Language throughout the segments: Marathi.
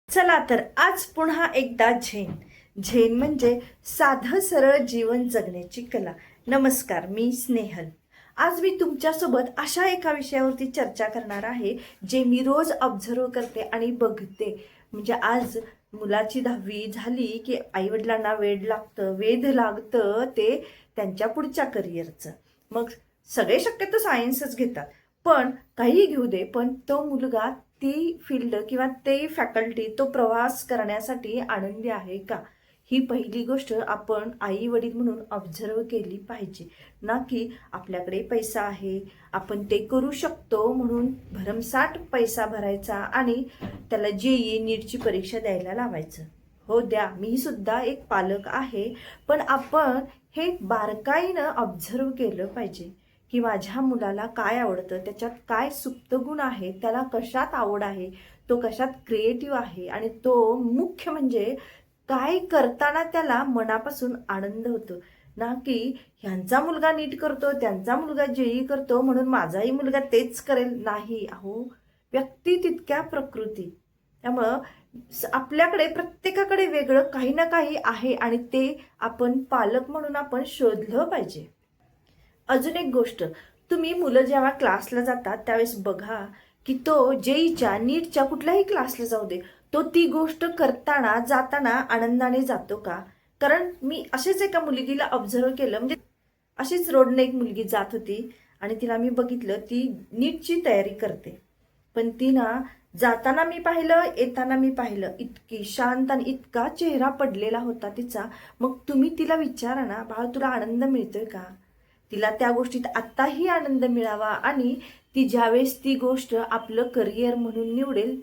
चला तर आज पुन्हा एकदा झेन म्हणजे साधं सरळ जीवन जगण्याची कला. नमस्कार, मी स्नेहल. आज मी तुमच्यासोबत अशा एका विषयावरती चर्चा करणार आहे जे मी रोज ऑब्झर्व करते आणि बघते. म्हणजे आज मुलाची 10वी झाली की आईवडिलांना वेध लागतं ते त्यांच्या पुढच्या करिअरचं. मग सगळे शक्यतो सायन्सच घेतात, पण काही घेऊ दे, पण तो मुलगा ती फील्ड किंवा ते फॅकल्टी तो प्रवास करण्यासाठी आनंदी आहे का, ही पहिली गोष्ट आपण आई वडील म्हणून ऑब्झर्व केली पाहिजे. ना की आपल्याकडे पैसा आहे, आपण ते करू शकतो म्हणून भरमसाठ पैसा भरायचा आणि त्याला JEE नीटची परीक्षा द्यायला लावायचं. हो द्या, मी सुद्धा एक पालक आहे, पण आपण हे बारकाईनं ऑब्झर्व केलं पाहिजे की माझ्या मुलाला काय आवडतं, त्याच्यात काय सुप्त गुण आहे, त्याला कशात आवड आहे, तो कशात क्रिएटिव्ह आहे आणि तो मुख्य म्हणजे काय करताना त्याला मनापासून आनंद होतो. ना की ह्यांचा मुलगा नीट करतो, त्यांचा मुलगा JEE करतो म्हणून माझाही मुलगा तेच करेल. नाही, अहो, व्यक्ती तितक्या प्रकृती. त्यामुळं आपल्याकडे प्रत्येकाकडे वेगळं काही ना काही आहे आणि ते आपण पालक म्हणून आपण शोधलं पाहिजे. अजून एक गोष्ट, तुम्ही मुलं जेव्हा क्लासला जातात त्यावेळेस बघा की तो JEEच्या नीटच्या कुठल्याही क्लासला जाऊ दे, तो ती गोष्ट करताना जाताना आनंदाने जातो का? कारण मी असेच एका मुलगीला ऑब्झर्व केलं. म्हणजे अशीच रोडने एक मुलगी जात होती आणि तिला मी बघितलं, ती नीटची तयारी करते, पण ती ना जाताना मी पाहिलं, येताना मी पाहिलं, इतकी शांत आणि इतका चेहरा पडलेला होता तिचा. मग तुम्ही तिला विचारा ना, बाळा तुला आनंद मिळतोय का? तिला त्या गोष्टीत आत्ताही आनंद मिळावा आणि ती ज्यावेळेस ती गोष्ट आपलं करिअर म्हणून निवडेल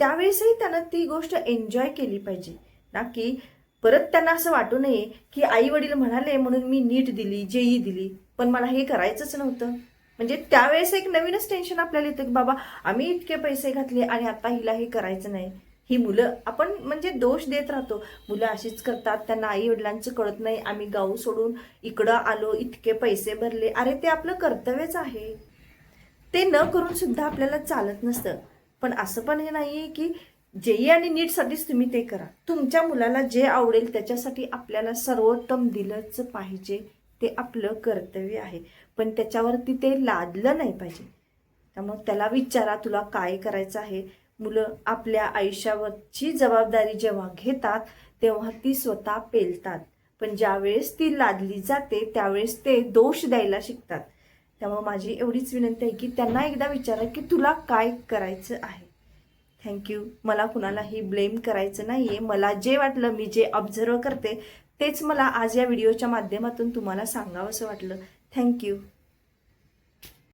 त्यावेळेसही त्यानं ती गोष्ट एन्जॉय केली पाहिजे. ना की परत त्यांना असं वाटू नये की आई वडील म्हणाले म्हणून मी नीट दिली, JEE दिली, पण मला हे करायचंच नव्हतं. म्हणजे त्यावेळेस एक नवीनच टेन्शन आपल्याला येतं की बाबा आम्ही इतके पैसे घातले आणि आता हिला हे करायचं नाही. ही मुलं आपण म्हणजे दोष देत राहतो, मुलं अशीच करतात, त्यांना आई वडिलांचं कळत नाही, आम्ही गाव सोडून इकडं आलो, इतके पैसे भरले. अरे ते आपलं कर्तव्यच आहे, ते न करून सुद्धा आपल्याला चालत नसतं. पण असं पण हे नाहीये की JEE आणि नीटसाठीच तुम्ही ते करा. तुमच्या मुलाला जे आवडेल त्याच्यासाठी आपल्याला सर्वोत्तम दिलंच पाहिजे, ते आपलं कर्तव्य आहे. पण त्याच्यावरती ते लादलं नाही पाहिजे. त्यामुळे त्याला विचारा तुला काय करायचं आहे. मुलं आपल्या आयुष्यावरची जबाबदारी जेव्हा घेतात तेव्हा ती स्वतः पेलतात, पण ज्यावेळेस ती लादली जाते त्यावेळेस ते दोष द्यायला शिकतात. त्यामुळे माझी एवढीच विनंती आहे की त्यांना एकदा विचारा की तुला काय करायचं आहे. थँक्यू. मला कुणालाही ब्लेम करायचं नाहीये. मला जे वाटलं, मी जे ऑब्झर्व करते तेच मला आज या व्हिडिओच्या माध्यमातून तुम्हाला सांगावंसं वाटलं. थँक्यू.